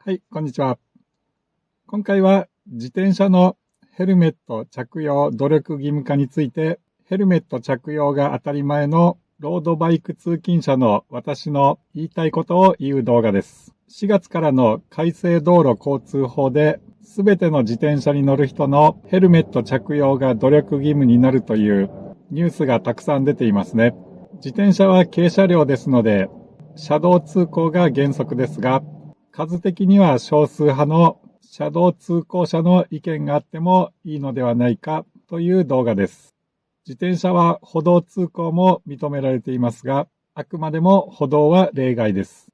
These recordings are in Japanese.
はい、こんにちは。今回は自転車のヘルメット着用努力義務化について、ヘルメット着用が当たり前のロードバイク通勤者の私の言いたいことを言う動画です。4月からの改正道路交通法で、すべての自転車に乗る人のヘルメット着用が努力義務になるというニュースがたくさん出ていますね。自転車は軽車両ですので、車道通行が原則ですが、数的には少数派の車道通行者の意見があってもいいのではないかという動画です。自転車は歩道通行も認められていますが、あくまでも歩道は例外です。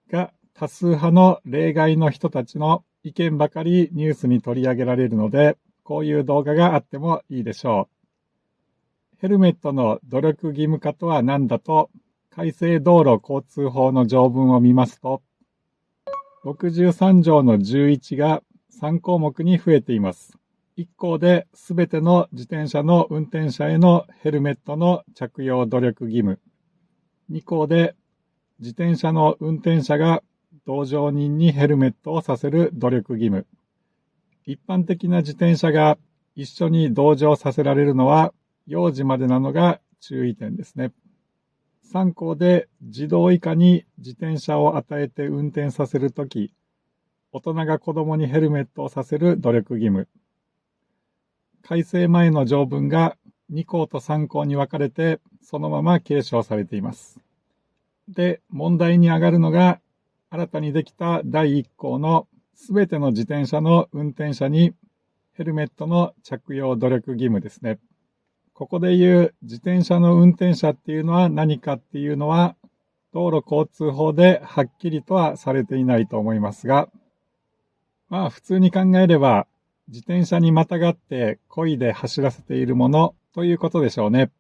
が、多数派の例外の人たちの意見ばかりニュースに取り上げられるので、こういう動画があってもいいでしょう。ヘルメットの努力義務化とは何だと、改正道路交通法の条文を見ますと、63条の11が3項目に増えています。1項で全ての自転車の運転者へのヘルメットの着用努力義務。2項で自転車の運転者が同乗人にヘルメットをさせる努力義務。一般的な自転車が一緒に同乗させられるのは幼児までなのが注意点ですね。3項で児童以下に自転車を与えて運転させるとき、大人が子供にヘルメットをさせる努力義務。改正前の条文が2項と3項に分かれてそのまま継承されています。で、問題に上がるのが新たにできた第1項のすべての自転車の運転者にヘルメットの着用努力義務ですね。ここで言う自転車の運転者っていうのは何かっていうのは道路交通法ではっきりとはされていないと思いますが、普通に考えれば自転車にまたがって漕いで走らせているものということでしょうね。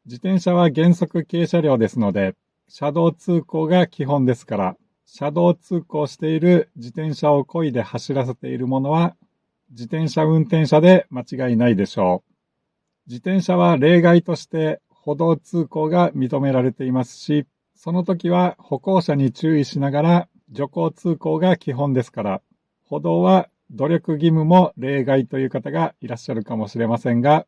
自転車は原則軽車両ですので、車道通行が基本ですから、車道通行している自転車を漕いで走らせているものは自転車運転者で間違いないでしょう。自転車は例外として歩道通行が認められていますし、その時は歩行者に注意しながら徐行通行が基本ですから、歩道は努力義務も例外という方がいらっしゃるかもしれませんが、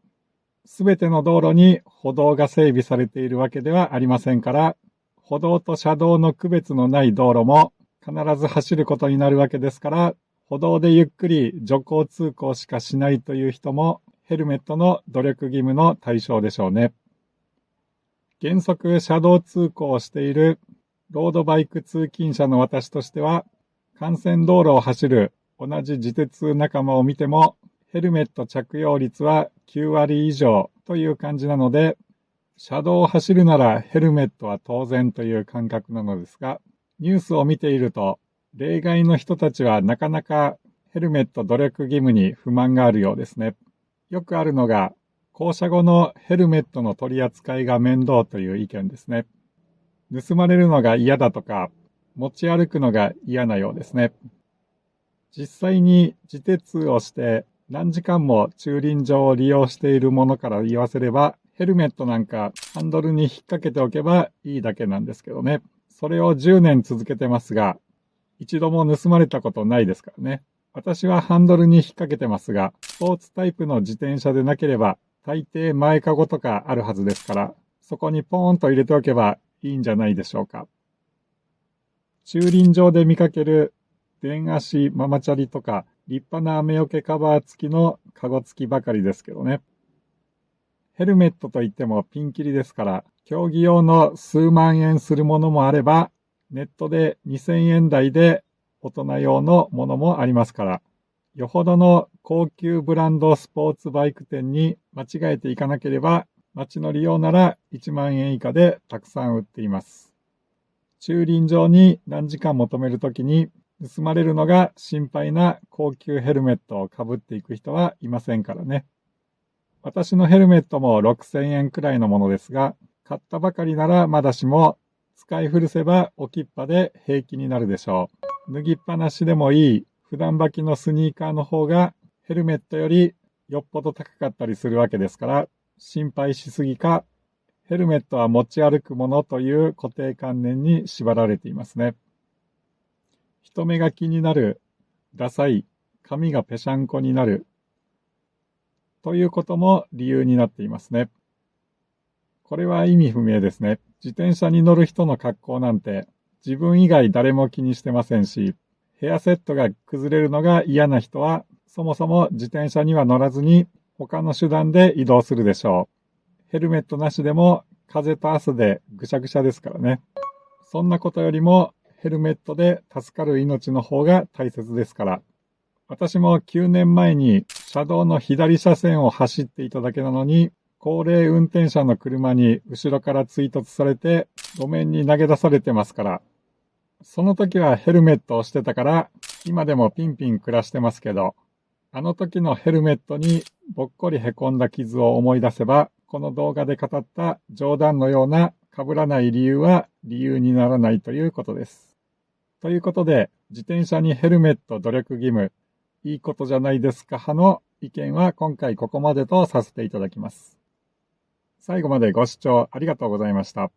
すべての道路に歩道が整備されているわけではありませんから、歩道と車道の区別のない道路も必ず走ることになるわけですから、歩道でゆっくり徐行通行しかしないという人もヘルメットの努力義務の対象でしょうね。原則車道通行をしているロードバイク通勤者の私としては、幹線道路を走る同じ自鉄仲間を見ても、ヘルメット着用率は9割以上という感じなので、車道を走るならヘルメットは当然という感覚なのですが、ニュースを見ていると、例外の人たちはなかなかヘルメット努力義務に不満があるようですね。よくあるのが、降車後のヘルメットの取り扱いが面倒という意見ですね。盗まれるのが嫌だとか、持ち歩くのが嫌なようですね。実際に自鉄をして何時間も駐輪場を利用しているものから言わせれば、ヘルメットなんかハンドルに引っ掛けておけばいいだけなんですけどね。それを10年続けてますが、一度も盗まれたことないですからね。私はハンドルに引っ掛けてますが、スポーツタイプの自転車でなければ、大抵前かごとかあるはずですから、そこにポーンと入れておけばいいんじゃないでしょうか。駐輪場で見かける電足ママチャリとか立派な雨よけカバー付きのカゴ付きばかりですけどね。ヘルメットといってもピンキリですから、競技用の数万円するものもあれば、ネットで2000円台で大人用のものもありますから、よほどの高級ブランドスポーツバイク店に間違えていかなければ、街の利用なら1万円以下でたくさん売っています。駐輪場に何時間も止めるときに盗まれるのが心配な高級ヘルメットをかぶっていく人はいませんからね。私のヘルメットも6000円くらいのものですが、買ったばかりならまだしも、使い古せば置きっぱで平気になるでしょう。脱ぎっぱなしでもいい普段履きのスニーカーの方がヘルメットよりよっぽど高かったりするわけですから、心配しすぎか、ヘルメットは持ち歩くものという固定観念に縛られていますね。人目が気になる、ダサい、髪がぺしゃんこになる、ということも理由になっていますね。これは意味不明ですね。自転車に乗る人の格好なんて自分以外誰も気にしてませんし、ヘアセットが崩れるのが嫌な人はそもそも自転車には乗らずに他の手段で移動するでしょう。ヘルメットなしでも風と汗でぐしゃぐしゃですからね。そんなことよりもヘルメットで助かる命の方が大切ですから。私も9年前に車道の左車線を走っていただけなのに、高齢運転者の車に後ろから追突されて路面に投げ出されてますから。その時はヘルメットをしてたから今でもピンピン暮らしてますけど、あの時のヘルメットにぼっこりへこんだ傷を思い出せば、この動画で語った冗談のような被らない理由は理由にならないということです。ということで、自転車にヘルメット努力義務、いいことじゃないですか派の意見は今回ここまでとさせていただきます。最後までご視聴ありがとうございました。